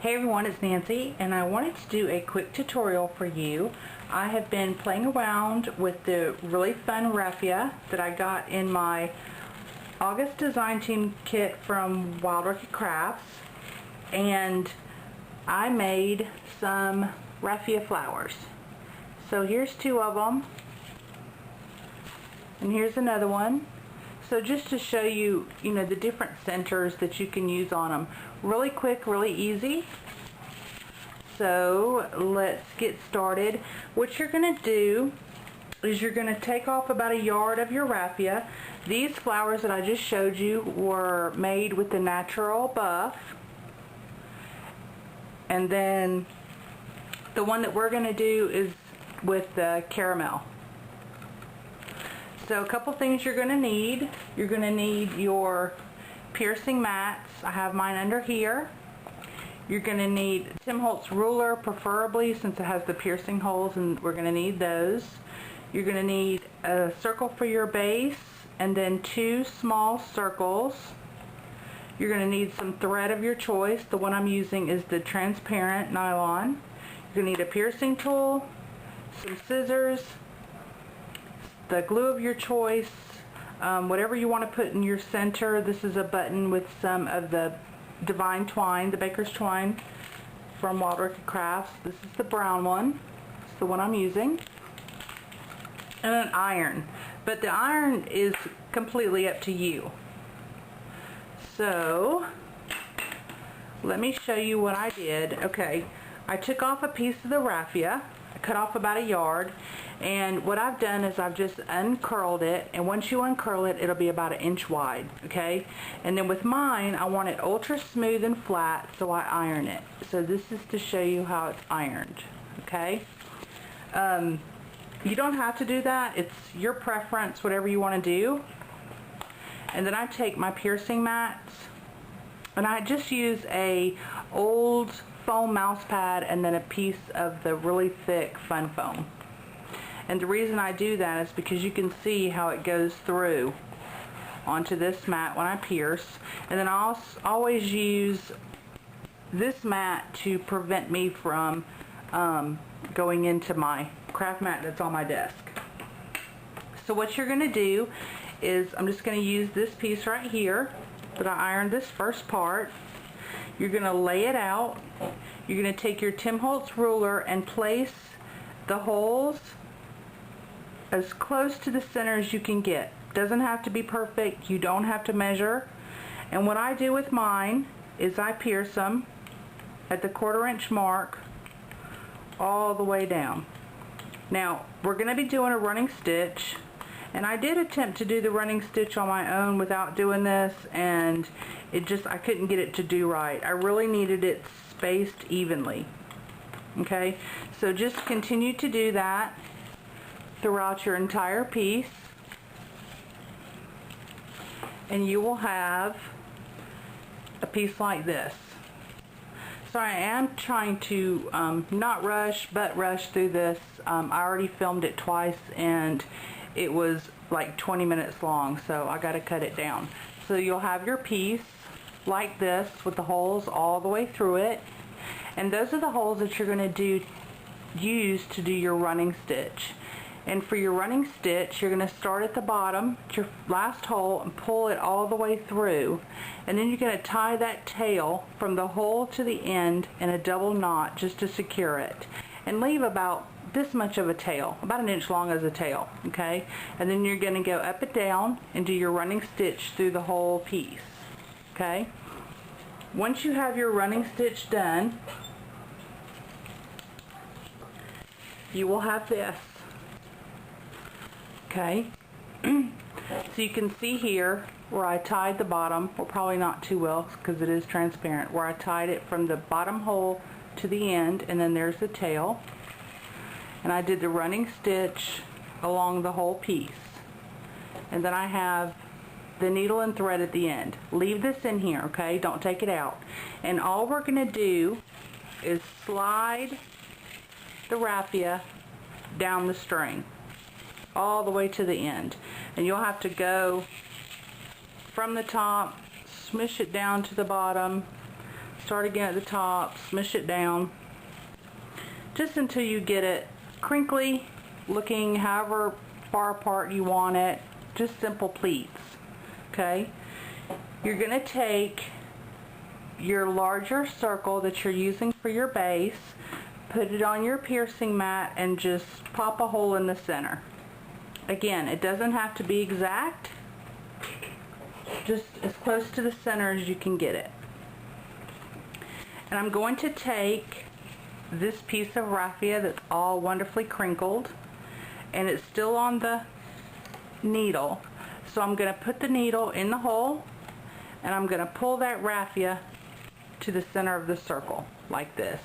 Hey everyone, it's Nancy, and I wanted to do a quick tutorial for you. I have been playing around with the really fun Raffia that I got in my August design team kit from Wild Orchid Crafts, and I made some Raffia flowers. So here's two of them, and here's another one. So just to show you, the different centers that you can use on them. Really quick, really easy. So let's get started. What you're going to do is you're going to take off about a yard of your Raffia. These flowers that I just showed you were made with the natural buff. And then the one that we're going to do is with the caramel. So a couple things you're going to need. You're going to need your piercing mats. I have mine under here. You're going to need Tim Holtz ruler, preferably, since it has the piercing holes, and we're going to need those. You're going to need a circle for your base, and then two small circles. You're going to need some thread of your choice. The one I'm using is the transparent nylon. You're going to need a piercing tool, some scissors, the glue of your choice, whatever you want to put in your center. This is a button with some of the divine twine, the baker's twine from Wild Orchid Crafts. This is the brown one. It's the one I'm using. And an iron. But the iron is completely up to you. So let me show you what I did. Okay, I took off a piece of the Raffia. I cut off about a yard, and what I've done is I've just uncurled it, and once you uncurl it, it'll be about 1 inch wide, okay? And then with mine, I want it ultra smooth and flat, so I iron it. So this is to show you how it's ironed, okay? You don't have to do that. It's your preference, whatever you want to do. And then I take my piercing mats, and I just use a old foam mouse pad and then a piece of the really thick fun foam. And the reason I do that is because you can see how it goes through onto this mat when I pierce. And then I'll always use this mat to prevent me from going into my craft mat that's on my desk. So what you're going to do is I'm just going to use this piece right here that I ironed this first part. You're going to lay it out. You're going to take your Tim Holtz ruler and place the holes as close to the center as you can get. Doesn't have to be perfect. You don't have to measure. And what I do with mine is I pierce them at the 1/4 inch mark all the way down. Now we're going to be doing a running stitch, and I did attempt to do the running stitch on my own without doing this, and I couldn't get it to do right. I really needed it spaced evenly. Okay, so just continue to do that throughout your entire piece, and you will have a piece like this. So I am trying to not rush, but rush through this. I already filmed it twice, and it was like 20 minutes long, so I got to cut it down. So you'll have your piece like this with the holes all the way through it, and those are the holes that you're going to use to do your running stitch. And for your running stitch, you're going to start at the bottom, at your last hole, and pull it all the way through, and then you're going to tie that tail from the hole to the end in a double knot just to secure it, and leave about this much of a tail, about 1 inch long as a tail, okay? And then you're going to go up and down and do your running stitch through the whole piece, okay? Once you have your running stitch done, you will have this, okay? So you can see here where I tied the bottom, well, probably not too well because it is transparent, where I tied it from the bottom hole to the end, and then there's the tail. And I did the running stitch along the whole piece. And then I have the needle and thread at the end. Leave this in here, okay? Don't take it out. And all we're going to do is slide the Raffia down the string all the way to the end. And you'll have to go from the top, smush it down to the bottom, start again at the top, smush it down, just until you get it crinkly looking, however far apart you want it, just simple pleats. Okay, you're going to take your larger circle that you're using for your base, put it on your piercing mat, and just pop a hole in the center. Again, it doesn't have to be exact, just as close to the center as you can get it. And I'm going to take this piece of raffia that's all wonderfully crinkled, and it's still on the needle. So I'm going to put the needle in the hole, and I'm going to pull that raffia to the center of the circle, like this.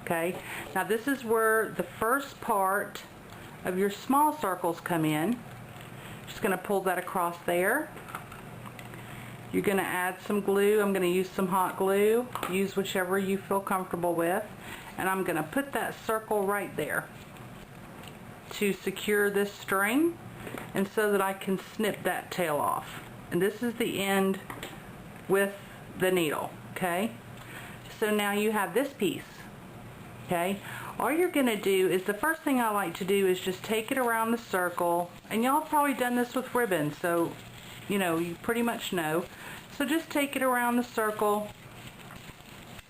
Okay? Now this is where the first part of your small circles come in. Just going to pull that across there. You're going to add some glue. I'm going to use some hot glue. Use whichever you feel comfortable with. And I'm going to put that circle right there to secure this string, and so that I can snip that tail off. And this is the end with the needle. Okay? So now you have this piece. Okay? All you're going to do is, the first thing I like to do is just take it around the circle, and y'all have probably done this with ribbon, so you know, you pretty much know. So just take it around the circle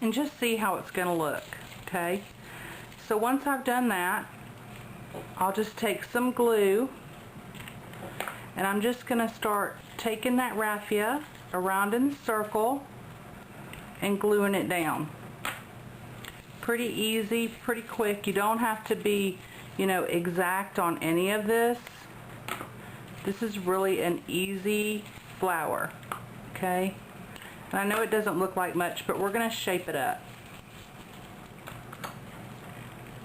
and just see how it's going to look. Okay? So once I've done that, I'll just take some glue, and I'm just going to start taking that raffia around in the circle and gluing it down. Pretty easy, pretty quick. You don't have to be, you know, exact on any of this. This is really an easy flower. Okay? And I know it doesn't look like much, but we're going to shape it up.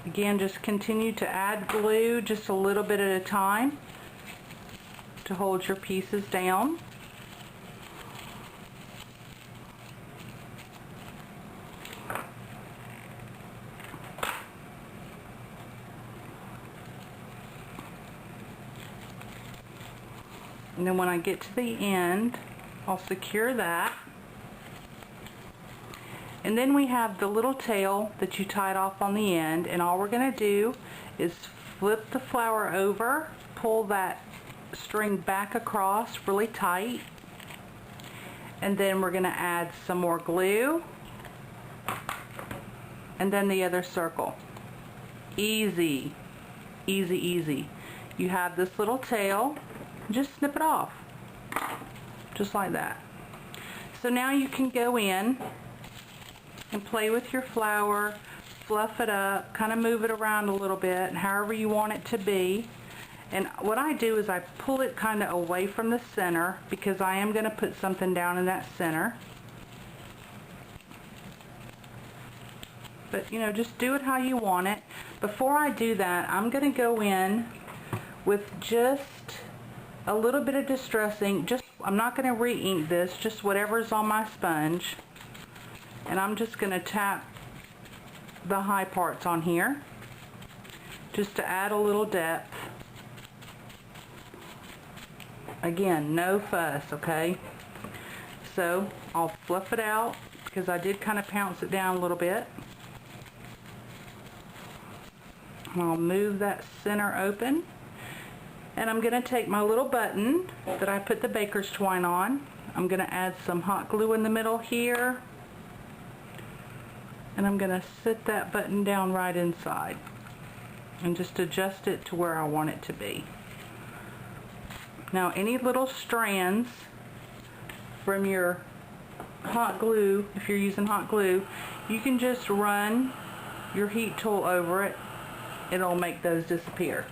Again, just continue to add glue just a little bit at a time to hold your pieces down. And then when I get to the end, I'll secure that. And then we have the little tail that you tied off on the end, and all we're going to do is flip the flower over, pull that string back across really tight, and then we're going to add some more glue, and then the other circle. Easy, easy, easy. You have this little tail, just snip it off, just like that. So now you can go in and play with your flower, fluff it up, kind of move it around a little bit, however you want it to be. And what I do is I pull it kind of away from the center, because I am going to put something down in that center. But you know, just do it how you want it. Before I do that, I'm going to go in with just a little bit of distress ink. I'm not going to re-ink this, just whatever's on my sponge. And I'm just going to tap the high parts on here just to add a little depth. Again, no fuss, okay? So I'll fluff it out, because I did kind of pounce it down a little bit. I'll move that center open. And I'm going to take my little button that I put the baker's twine on. I'm going to add some hot glue in the middle here. And I'm going to sit that button down right inside. And just adjust it to where I want it to be. Now any little strands from your hot glue, if you're using hot glue, you can just run your heat tool over it. It'll make those disappear.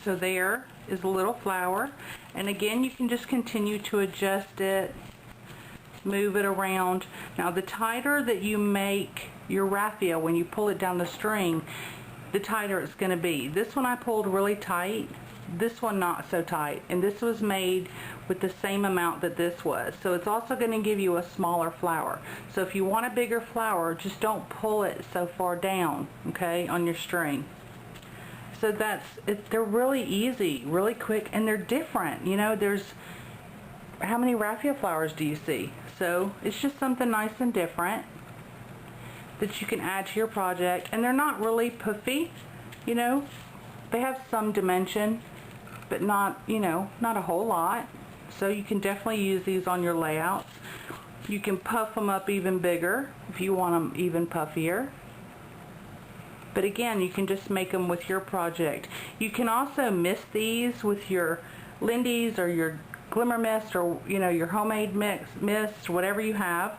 So there is a little flower, and again you can just continue to adjust it, move it around. Now the tighter that you make your raffia when you pull it down the string, the tighter it's going to be. This one I pulled really tight, this one not so tight, and this was made with the same amount that this was. So it's also going to give you a smaller flower. So if you want a bigger flower, just don't pull it so far down, okay, on your string. So that's it. They're really easy, really quick, and they're different. You know, there's, how many raffia flowers do you see? So So it's just something nice and different that you can add to your project. And they're not really puffy, you know. They have some dimension, but not, you know, not a whole lot. So you can definitely use these on your layouts. You can puff them up even bigger if you want them even puffier. But again, you can just make them with your project. You can also mist these with your Lindy's or your Glimmer Mist, or you know, your homemade mist, whatever you have.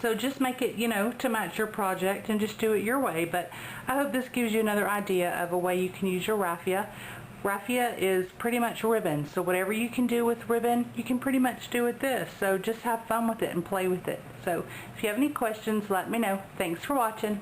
So just make it, you know, to match your project and just do it your way. But I hope this gives you another idea of a way you can use your raffia. Raffia is pretty much ribbon, so whatever you can do with ribbon, you can pretty much do with this. So just have fun with it and play with it. So if you have any questions, let me know. Thanks for watching.